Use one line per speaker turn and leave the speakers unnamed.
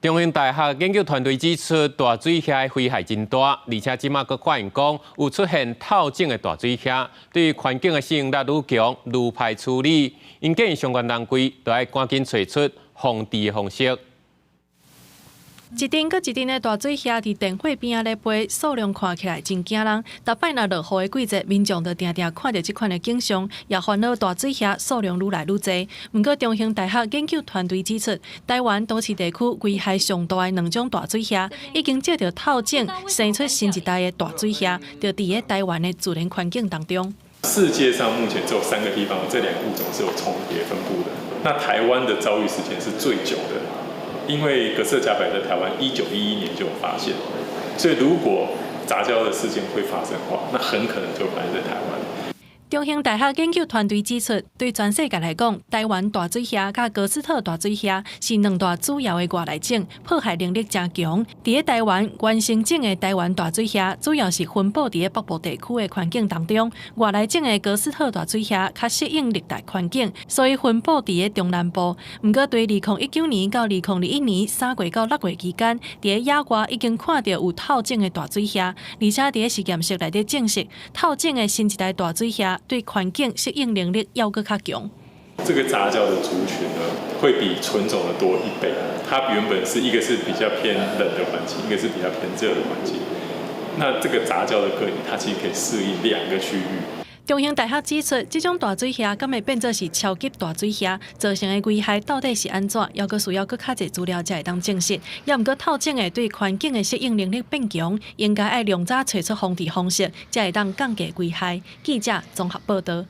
中兴大学研究团队指出，大水虾的危害真大，而且即马佫发现讲有出现透镜的大水虾，对环境的适应力愈强，愈歹处理。因建议相关单位都要赶紧找出防治的方式。
一阵搁一阵的大水虾伫电火边仔咧飞，数量看起来真惊人。逐摆若落雨的季节，民众就定定看到即款的景象，也烦恼大水虾数量愈来愈侪。毋过，中兴大学研究团队指出，台湾都市地区危害上大的两种大水虾，已经借着透镜生出新一代的大水虾，就伫咧台湾的自然环境当中。
世界上目前只有3个地方，这2个物种是有重叠分布的。那台湾的遭遇时间是最久的。因为革色甲白在台湾1911年就有发现，所以如果杂交的事件会发生的话，那很可能就发生在台湾。
中兴大学研究团队指出，对全世界来讲，台湾大水虾甲哥斯特大水虾是2大主要的外来种，破坏能力真强。伫咧台湾原生种的台湾大水虾，主要是分布伫咧北部地区的环境当中；外来种的哥斯特大水虾较适应热带环境，所以分布伫咧中南部。毋过，对2019年到2021年3月到6月期间，伫咧野外已经看到有透镜的大水虾，而且伫咧实验室内底证实，透镜的新一代大水虾对环境适应能力要更较强。
这个杂交的族群呢，会比纯种的多1倍。它原本是一个是比较偏冷的环境，一个是比较偏热的环境。那这个杂交的个体，它其实可以适应2个区域。
中兴大学指出，这种大水虾敢会变作是超级大水虾，造成的危害到底是安怎？还佫需要佫较侪资料才会当证实。也毋过透镜的对环境的适应能力变强，应该要量早找出防治方式，才会当降低危害。记者综合报道。